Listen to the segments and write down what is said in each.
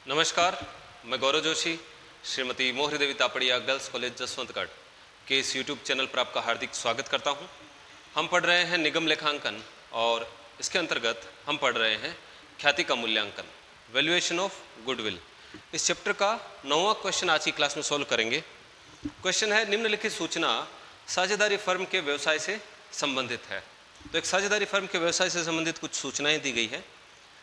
नमस्कार, मैं गौरव जोशी, श्रीमती मोहरी देवी तापड़िया गर्ल्स कॉलेज जसवंतगढ़ के इस यूट्यूब चैनल पर आपका हार्दिक स्वागत करता हूं। हम पढ़ रहे हैं निगम लेखांकन और इसके अंतर्गत हम पढ़ रहे हैं ख्याति का मूल्यांकन, वैल्यूएशन ऑफ गुडविल। इस चैप्टर का 9वां क्वेश्चन आज की क्लास में सॉल्व करेंगे। क्वेश्चन है, निम्नलिखित सूचना साझेदारी फर्म के व्यवसाय से संबंधित है। तो एक साझेदारी फर्म के व्यवसाय से संबंधित कुछ सूचनाएं दी गई है,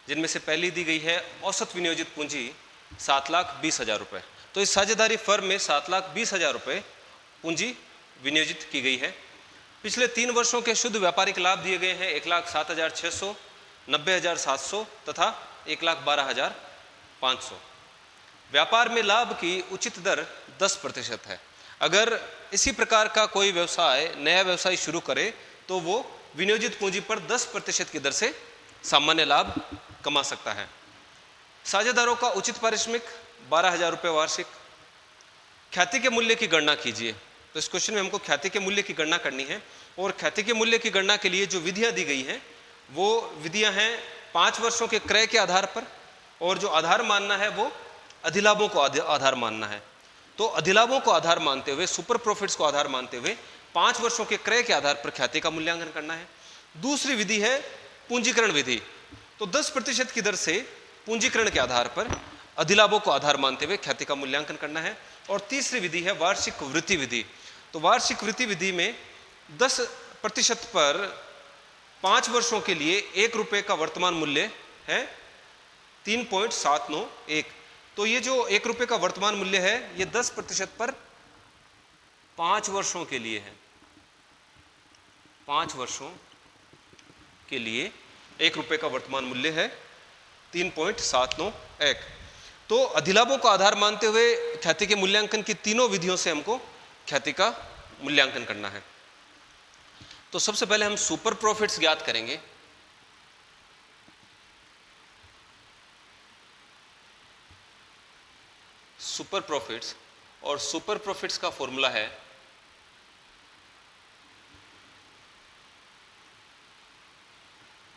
जिनमें से पहली दी गई है औसत विनियोजित पूंजी 7,20,000 रुपये। तो इस साझेदारी फर्म में 7,20,000 रुपये पूंजी विनियोजित की गई है। पिछले 3 वर्षों के शुद्ध व्यापारिक लाभ दिए गए हैं 1,07,600, 90,700 तथा 1,12,500। व्यापार में लाभ की उचित दर 10% है। अगर इसी प्रकार का कोई व्यवसाय नया व्यवसाय शुरू करे तो वो विनियोजित पूंजी पर 10% की दर से सामान्य लाभ कमा सकता है। साझेदारों का उचित पारिश्रमिक 12,000 रुपये वार्षिक। ख्याति के मूल्य की गणना कीजिए। तो इस क्वेश्चन में हमको ख्याति के मूल्य की गणना करनी है और ख्याति के मूल्य की गणना के लिए जो विधियां दी गई हैं वो विधियां हैं 5 वर्षों के क्रय के आधार पर, और जो आधार मानना है वो अधिलाभों को आधार मानना है। तो अधिलाभों को आधार मानते हुए, सुपर प्रॉफिट्स को आधार मानते हुए 5 वर्षों के क्रय के आधार पर ख्याति का मूल्यांकन करना है। दूसरी विधि है पूंजीकरण विधि। तो 10% की दर से पूंजीकरण के आधार पर अधिलाभों को आधार मानते हुए ख्याति का मूल्यांकन करना है। और तीसरी विधि है वार्षिक वृद्धि विधि। तो वार्षिक वृद्धि विधि में 10% पर 5 वर्षों के लिए 1 रुपये का वर्तमान मूल्य है 3.791। तो ये जो 1 रुपये का वर्तमान मूल्य है ये 10% पर 5 वर्षों के लिए है। 5 वर्षों के लिए 1 रुपये का वर्तमान मूल्य है 3.791। तो अधिलाभों को आधार मानते हुए ख्याति के मूल्यांकन की तीनों विधियों से हमको ख्याति का मूल्यांकन करना है। तो सबसे पहले हम सुपर प्रॉफिट्स ज्ञात करेंगे। सुपर प्रॉफिट्स, और सुपर प्रॉफिट्स का फॉर्मूला है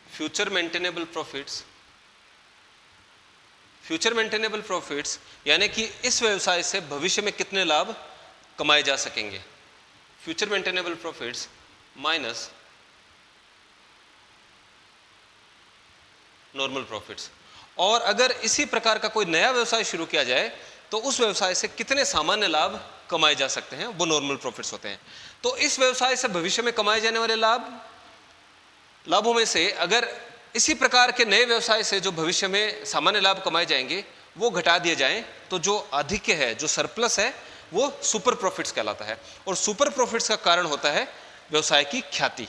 future maintainable profits. Future maintainable profits यानी कि इस व्यवसाय से भविष्य में कितने लाभ कमाए जा सकेंगे। Future maintainable profits minus normal profits. और अगर इसी प्रकार का कोई नया व्यवसाय शुरू किया जाए तो उस व्यवसाय से कितने सामान्य लाभ कमाए जा सकते हैं, वो नॉर्मल प्रॉफिट्स होते हैं। तो इस व्यवसाय से भविष्य में कमाए जाने वाले लाभों में से अगर इसी प्रकार के नए व्यवसाय से जो भविष्य में सामान्य लाभ कमाए जाएंगे वो घटा दिए जाएं तो जो अधिक है, जो सरप्लस है, वो सुपर प्रॉफिट्स कहलाता है। और सुपर प्रॉफिट्स का कारण होता है व्यवसाय की ख्याति।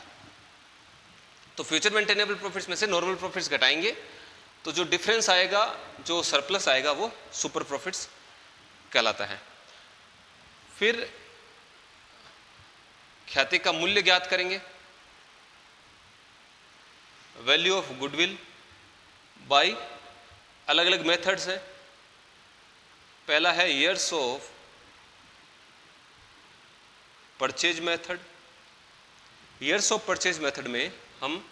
तो फ्यूचर मेंटेनेबल प्रॉफिट्स में से नॉर्मल प्रॉफिट्स घटाएंगे तो जो डिफरेंस आएगा, जो सरप्लस आएगा, वो सुपर प्रॉफिट्स कहलाता है। फिर ख्याति का मूल्य ज्ञात करेंगे। वैल्यू ऑफ गुडविल बाय अलग अलग मेथड्स है। पहला है years of purchase method. Years of purchase method में हम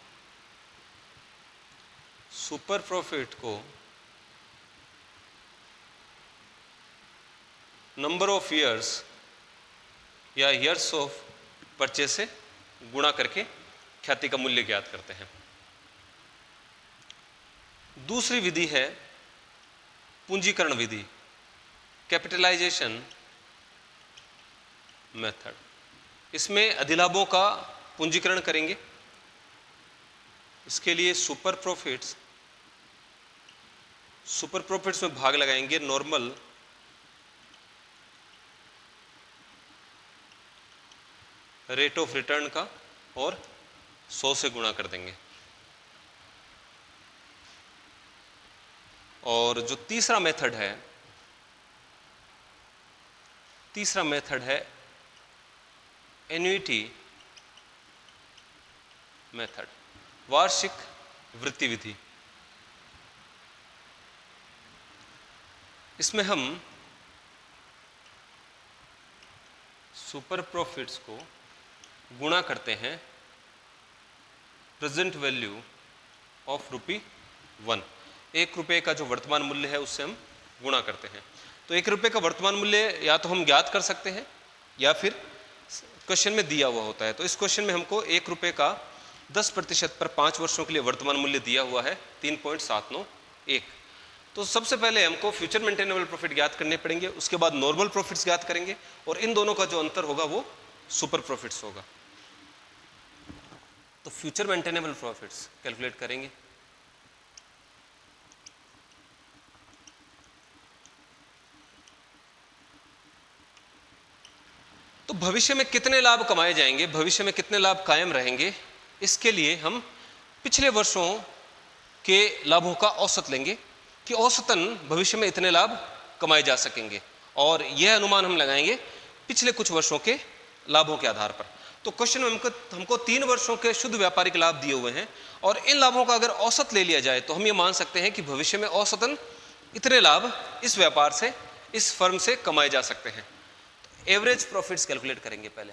सुपर प्रॉफिट को नंबर ऑफ ईयर्स या ईयर्स ऑफ परचेज से गुणा करके ख्याति का मूल्य ज्ञात करते हैं। दूसरी विधि है पूंजीकरण विधि, कैपिटलाइजेशन मेथड। इसमें अधिलाभों का पूंजीकरण करेंगे। इसके लिए सुपर प्रॉफिट्स में भाग लगाएंगे नॉर्मल रेट ऑफ रिटर्न का और 100 से गुणा कर देंगे। और जो तीसरा मेथड है एन्युइटी मेथड, वार्षिक वृत्ति विधि। इसमें हम सुपर प्रॉफिट्स को गुणा करते हैं प्रेजेंट वैल्यू ऑफ ₹1। 1 रुपये का जो वर्तमान मूल्य है उससे हम गुणा करते हैं। तो 1 रुपये का वर्तमान मूल्य या तो हम ज्ञात कर सकते हैं या फिर क्वेश्चन में दिया हुआ होता है। तो इस क्वेश्चन में हमको 1 रुपये का 10% पर 5 वर्षों के लिए वर्तमान मूल्य दिया हुआ है 3.791। तो सबसे पहले हमको फ्यूचर मेंटेनेबल प्रॉफिट ज्ञात करने पड़ेंगे, उसके बाद नॉर्मल प्रॉफिट्स ज्ञात करेंगे और इन दोनों का जो अंतर होगा वो सुपर प्रॉफिट्स होगा। तो फ्यूचर मेंटेनेबल प्रॉफिट्स कैलकुलेट करेंगे। तो भविष्य में कितने लाभ कमाए जाएंगे, भविष्य में कितने लाभ कायम रहेंगे, इसके लिए हम पिछले वर्षों के लाभों का औसत लेंगे कि औसतन भविष्य में इतने लाभ कमाए जा सकेंगे, और यह अनुमान हम लगाएंगे पिछले कुछ वर्षों के लाभों के आधार पर। तो क्वेश्चन में हमको 3 वर्षों के शुद्ध व्यापारिक लाभ दिए हुए हैं और इन लाभों का अगर औसत ले लिया जाए तो हम ये मान सकते हैं कि भविष्य में औसतन इतने लाभ इस व्यापार से, इस फर्म से कमाए जा सकते हैं। तो एवरेज प्रॉफिट्स कैलकुलेट करेंगे पहले।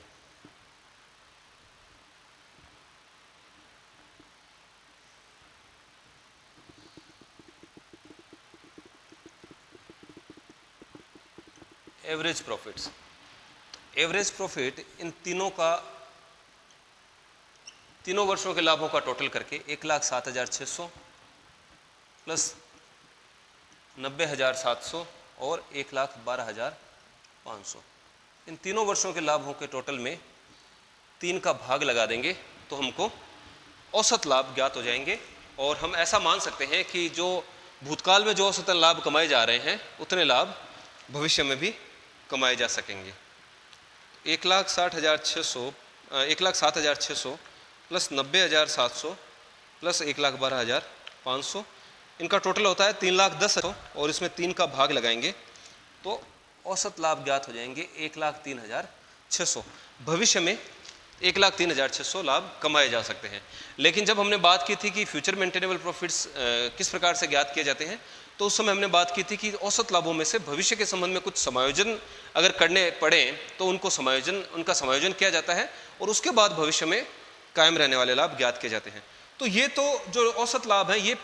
Average profits, average profit in तीनों वर्षों के लाभों का टोटल करके 1,07,600 प्लस 90,700 और 1,12,500, इन तीनों वर्षों के लाभों के टोटल में 3 का भाग लगा देंगे तो हमको औसत लाभ ज्ञात हो जाएंगे। और हम ऐसा मान सकते हैं कि जो भूतकाल में जो औसतन लाभ कमाए जा रहे हैं उतने लाभ भविष्य में भी कमाए जा सकेंगे। 1,07,600 प्लस 90,700 प्लस 1,12,500, इनका टोटल होता है 3,10,000 और इसमें 3 का भाग लगाएंगे तो औसत लाभ ज्ञात हो जाएंगे 1,03,600। भविष्य में 1,03,600 लाभ कमाए जा सकते हैं। लेकिन जब हमने बात की थी कि फ्यूचर मेंटेनेबल प्रॉफिट्स किस प्रकार से ज्ञात किए जाते हैं, तो उस समय हमने बात की थी कि औसत लाभों में से भविष्य के संबंध में कुछ समायोजन अगर करने पड़े तो उनका समायोजन किया जाता है और उसके बाद भविष्य में कायम रहने वाले लाभ ज्ञात किए जाते हैं। तो ये तो जो औसत लाभ है ये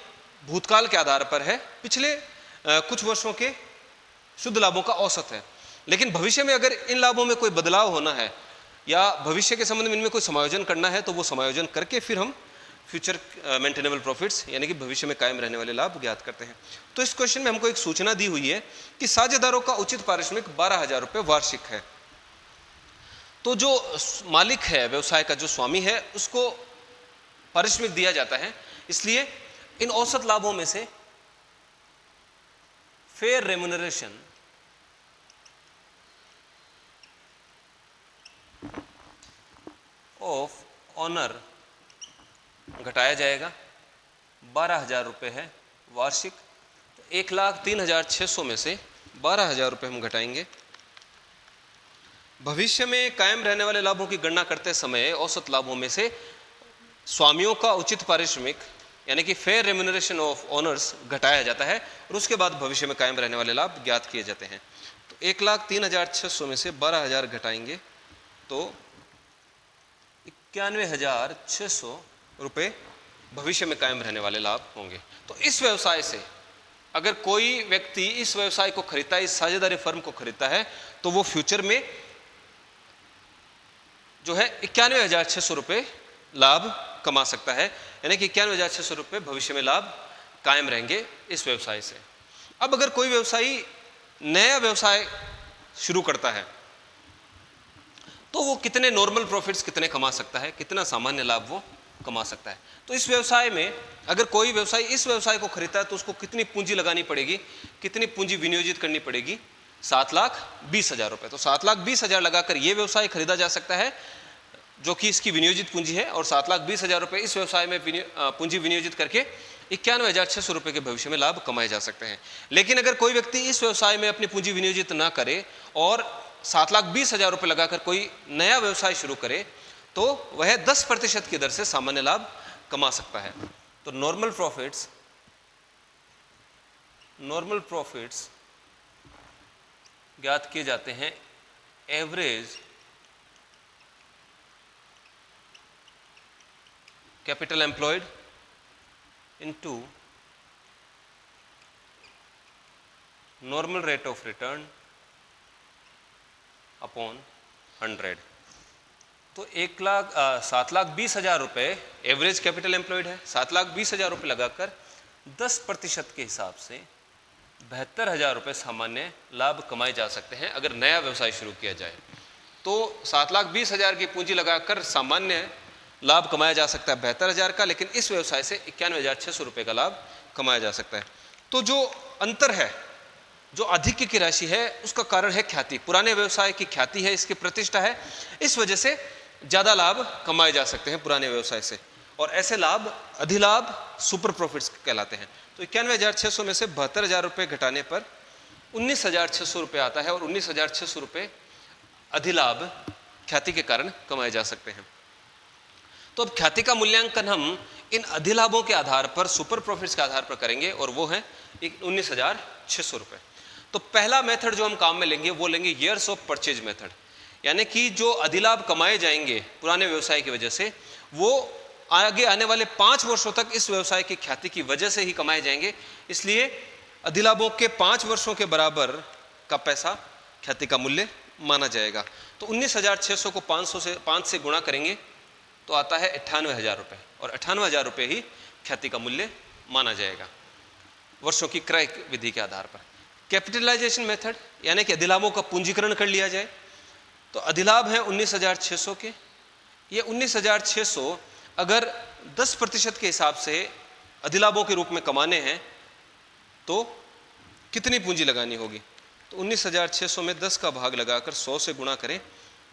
भूतकाल के आधार पर है, पिछले कुछ वर्षों के शुद्ध लाभों का औसत है। लेकिन भविष्य में अगर इन लाभों में कोई बदलाव होना है या भविष्य के संबंध में इनमें कोई समायोजन करना है तो वो समायोजन करके फिर हम फ्यूचर मेंटेनेबल प्रॉफिट्स यानी कि भविष्य में कायम रहने वाले लाभ ज्ञात करते हैं। तो इस क्वेश्चन में हमको एक सूचना दी हुई है कि साझेदारों का उचित पारिश्रमिक 12,000 रुपये वार्षिक है। तो जो मालिक है, व्यवसाय का जो स्वामी है, उसको पारिश्रमिक दिया जाता है, इसलिए इन औसत लाभों में से फेयर रेम्युनरेशन ऑफ ऑनर घटाया जाएगा। 12,000 रुपये है वार्षिक, तो 1,03,600 में से 12,000 रुपये हम घटाएंगे। भविष्य में कायम रहने वाले लाभों की गणना करते समय औसत लाभों में से स्वामियों का उचित पारिश्रमिक यानी कि फेयर रेम्युनरेशन ऑफ ऑनर्स घटाया जाता है और उसके बाद भविष्य में कायम रहने वाले लाभ ज्ञात किए जाते हैं। तो 1,03,600 में से 12,000 घटाएंगे तो 91,600 रुपये भविष्य में कायम रहने वाले लाभ होंगे। तो इस व्यवसाय से अगर कोई व्यक्ति इस व्यवसाय को खरीदता है, इस साझेदारी फर्म को खरीदता है, तो वो फ्यूचर में जो है 91,600 रुपये लाभ कमा सकता है, यानी कि 91,600 रुपये भविष्य में लाभ कायम रहेंगे इस व्यवसाय से। अब अगर कोई व्यवसायी नया व्यवसाय शुरू करता है तो वो कितने नॉर्मल प्रॉफिट्स कितने कमा सकता है, कितना सामान्य लाभ वो कमा सकता है। तो इस व्यवसाय में अगर कोई व्यवसायी इस व्यवसाय को खरीदता है तो उसको कितनी पूंजी लगानी पड़ेगी, कितनी पूंजी विनियोजित करनी पड़ेगी, 7,20,000 रुपये। तो 7,20,000 लगाकर ये व्यवसाय खरीदा जा सकता है जो कि इसकी विनियोजित पूंजी है, और 7,20,000 रुपये इस व्यवसाय में पूंजी विनियोजित करके 91,600 रुपये के भविष्य में लाभ कमाए जा सकते हैं। लेकिन अगर कोई व्यक्ति इस व्यवसाय में अपनी पूंजी विनियोजित ना करे और 7,20,000 रुपये लगाकर कोई नया व्यवसाय शुरू करे तो वह 10% की दर से सामान्य लाभ कमा सकता है। तो नॉर्मल प्रॉफिट्स ज्ञात किए जाते हैं average capital employed into normal rate of return upon 100। तो 7,20,000 रुपये एवरेज कैपिटल एम्प्लॉयड है। 7,20,000 रुपये लगाकर 10% के हिसाब से 72,000 रुपये सामान्य लाभ कमाए जा सकते हैं अगर नया व्यवसाय शुरू किया जाए। तो 7,20,000 की पूंजी लगाकर सामान्य लाभ कमाया जा सकता है 72,000 का, लेकिन इस व्यवसाय से 91,600 रुपये का लाभ कमाया जा सकता है। तो जो अंतर है, जो आधिक्य की राशि है, उसका कारण है ख्याति। पुराने व्यवसाय की ख्याति है, इसकी प्रतिष्ठा है, इस वजह से ज़्यादा लाभ कमाए जा सकते हैं पुराने व्यवसाय से, और ऐसे लाभ अधिलाभ सुपर प्रॉफिट्स कहलाते हैं। तो 91,600 में से 72,000 रुपये घटाने पर 19,600 रुपये आता है, और 19,600 रुपये अधिलाभ ख्याति के कारण कमाए जा सकते हैं। तो अब ख्याति का मूल्यांकन हम इन अधिलाभों के आधार पर, सुपर प्रॉफिट्स के आधार पर करेंगे, और वो है 19,600 रुपये। तो पहला मेथड जो हम काम में लेंगे वो लेंगे ईयर्स ऑफ परचेज मेथड, यानी कि जो अधिलाभ कमाए जाएंगे पुराने व्यवसाय की वजह से, वो आगे आने वाले 5 वर्षों तक इस व्यवसाय की ख्याति की वजह से ही कमाए जाएंगे। इसलिए अधिलाभों के 5 वर्षों के बराबर का पैसा ख्याति का मूल्य माना जाएगा। तो 19,600 को 5 से गुणा करेंगे तो आता है 98,000 रुपये, और 98,000 रुपये ही ख्याति का मूल्य माना जाएगा वर्षों की क्रय विधि के आधार पर। कैपिटलाइजेशन मेथड, यानी कि अधिलाभों का पूंजीकरण कर लिया जाए। तो अधिलाभ है 19,600 के, ये 19,600 अगर 10% के हिसाब से अधिलाभों के रूप में कमाने हैं तो कितनी पूंजी लगानी होगी? तो 19,600 में 10 का भाग लगाकर 100 से गुणा करें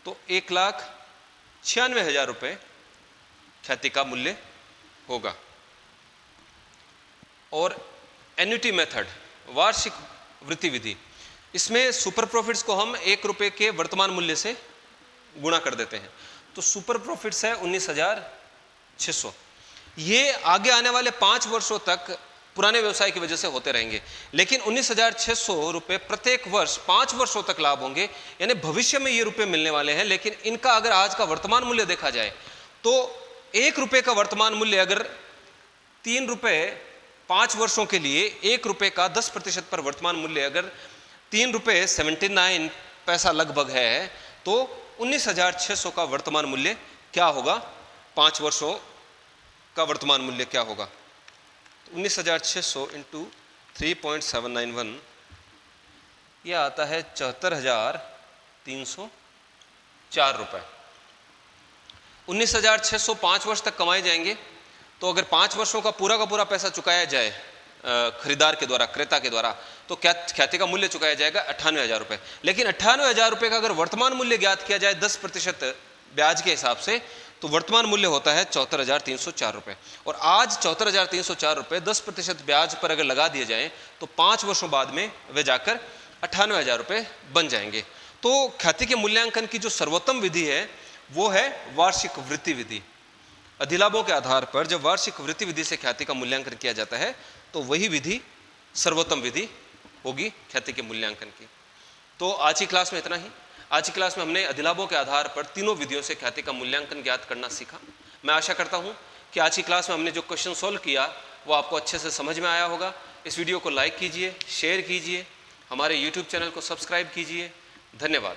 तो 1,96,000 रुपये ख्याति का मूल्य होगा। और एन्युटी मेथड, वार्षिक वृत्ति विधि, इसमें सुपर प्रॉफिट्स को हम 1 रुपये के वर्तमान मूल्य से गुणा कर देते हैं। तो सुपर प्रॉफिट्स है 19,600। ये आगे आने वाले 5 वर्षों तक पुराने व्यवसाय की वजह से होते रहेंगे, लेकिन 19,600 रुपये प्रत्येक वर्ष 5 वर्षों तक लाभ होंगे, यानी भविष्य में ये रुपये मिलने वाले हैं। लेकिन इनका अगर आज का वर्तमान मूल्य देखा जाए तो 1 रुपये का वर्तमान मूल्य अगर 3 रुपये 5 वर्षों के लिए 1 रुपये का 10% पर वर्तमान मूल्य अगर 3 रुपये 79 पैसा लगभग है, तो 19,600 का वर्तमान मूल्य क्या होगा? 5 वर्षों का वर्तमान मूल्य क्या होगा? 19,600 इंटू 3.791, यह आता है 74,304 रुपये। 19,600 5 वर्ष तक कमाए जाएंगे। तो अगर 5 वर्षों का पूरा पैसा चुकाया जाए खरीदार के द्वारा, क्रेता के द्वारा, तो ख्याति का मूल्य चुकाया जाएगा 98,000 रुपये। लेकिन 98,000 रुपये का अगर वर्तमान मूल्य ज्ञात किया जाए 10% ब्याज के हिसाब से, तो वर्तमान मूल्य होता है 74,304 रुपये। और आज 74,304 रुपये 10% ब्याज पर अगर लगा दिए जाएं तो 5 वर्षों बाद में वे जाकर 98,000 रुपये बन जाएंगे। तो ख्याति के मूल्यांकन की जो सर्वोत्तम विधि है वो है वार्षिक वृत्ति विधि। अधिलाभों के आधार पर जब वार्षिक वृत्ति विधि से ख्याति का मूल्यांकन किया जाता है तो वही विधि सर्वोत्तम विधि होगी ख्याति के मूल्यांकन की। तो आज की क्लास में इतना ही। आज की क्लास में हमने अधिलाभों के आधार पर तीनों विधियों से ख्याति का मूल्यांकन ज्ञात करना सीखा। मैं आशा करता हूं कि आज की क्लास में हमने जो क्वेश्चन सोल्व किया वो आपको अच्छे से समझ में आया होगा। इस वीडियो को लाइक कीजिए, शेयर कीजिए, हमारे YouTube चैनल को सब्सक्राइब कीजिए। धन्यवाद।